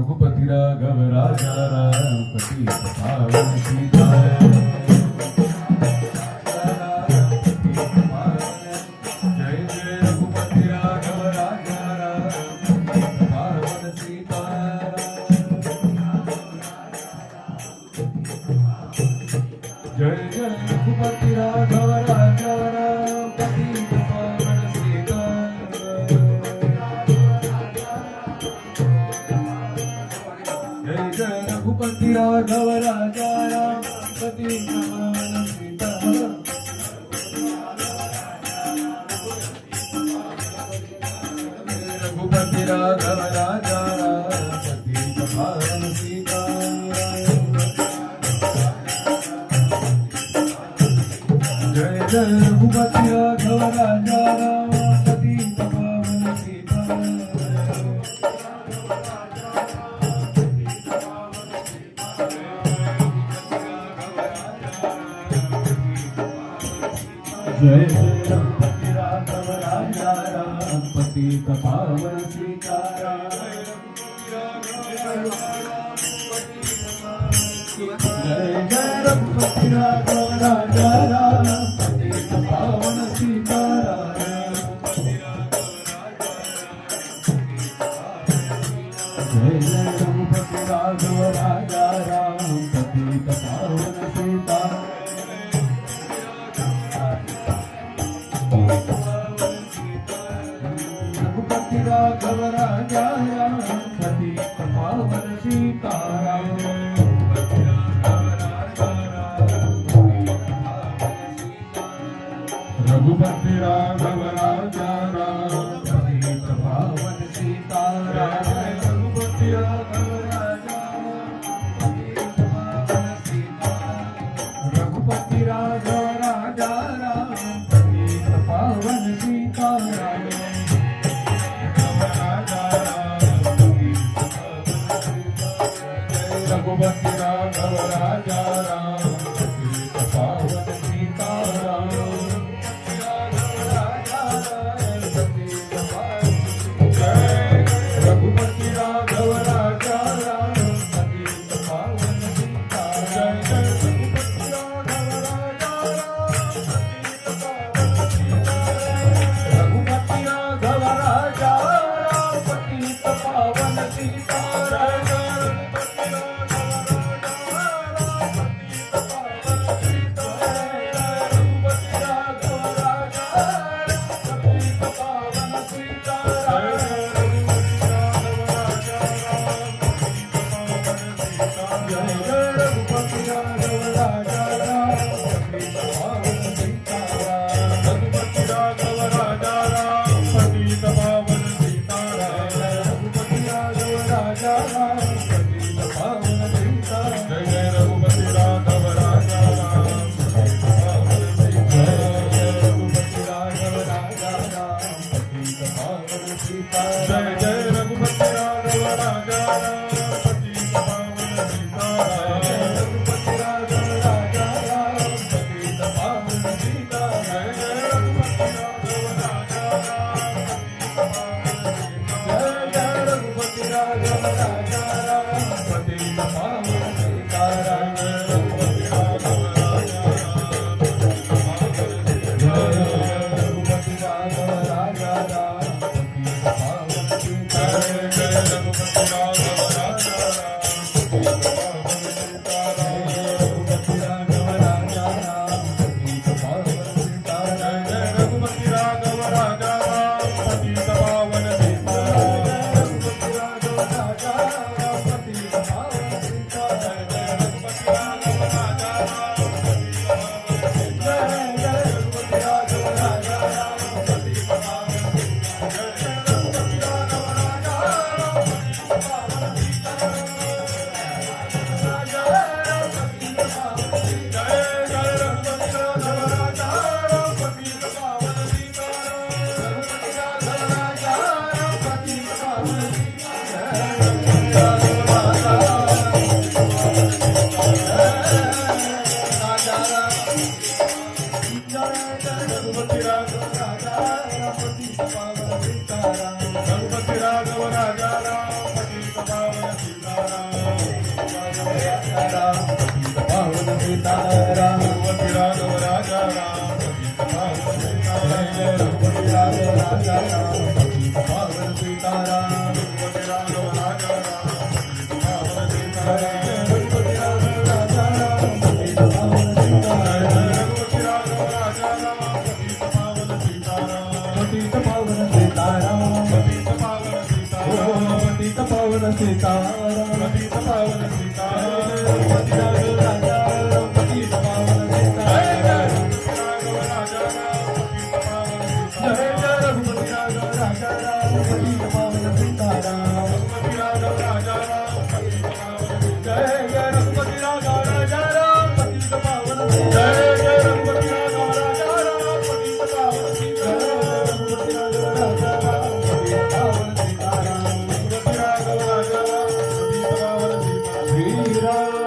रघुपति राघव राजा राम पतित पावन सीताराम। जय जय रघुपति राघव राजा राम पतित पावन सीताराम। जय जय रघुपति राघव राजा राम पतित पावन सीताराम। जय जय रघुपति राघव राजा राम पतित पावन सीताराम। रघुपति राघव राजा राम पतित पावन सीताराम। जय जय रघुपति राघव राजा राम पतित पावन सीताराम। जय जय रघुपति राघव राजा राम पतित पावन सीताराम। जय जय रघुपति राघव राजा राम पतित पावन सीताराम। जय जय रघुपति राघव राजा राम पतित पावन सीताराम। रघुपति राघव राजा राम पतित पावन सीताराम। रघुपति राघव राजा राम पतित पावन सीताराम। रघुपति राघव राजा पतित पावन सीताराम। रघुपति राघव राजा राम पतित पावन सीताराम। रघुपति राघव राजा राम पतित पावन सीताराम। रघुपति राघव राजा राम पतित पावन सीताराम। रघुपति राघव राजा राम पतित पावन सीताराम। जय जय रघुपति राघव राजा राम पतित पावन सीताराम। रघुपति राघव राजा राम पतित पावन सीताराम। जय जय रघुपति राघव राजा राम पतित पावन सीताराम। सीताराम रघुपति राघव राजा राम पतित पावन सीताराम रघुपति राघव राजा राम पतित पावन सीताराम रघुपति राघव राजा राम पतित पावन सीताराम रघुपति राघव राजा राम पतित पावन सीताराम रघुपति राघव राजा राम पतित पावन सीताराम पतित पावन सीताराम पतित पावन सीताराम पतित पावन सीताराम पतित पावन सीताराम रघुपति राघव राजा राम पतित पावन सीताराम जय जय रघुपति राघव राजा राम पतित पावन सीताराम जय जय रघुपति राघव राजा राम पतित पावन सीताराम रघुपति राघव राजा राम पतित पावन सीताराम श्री राम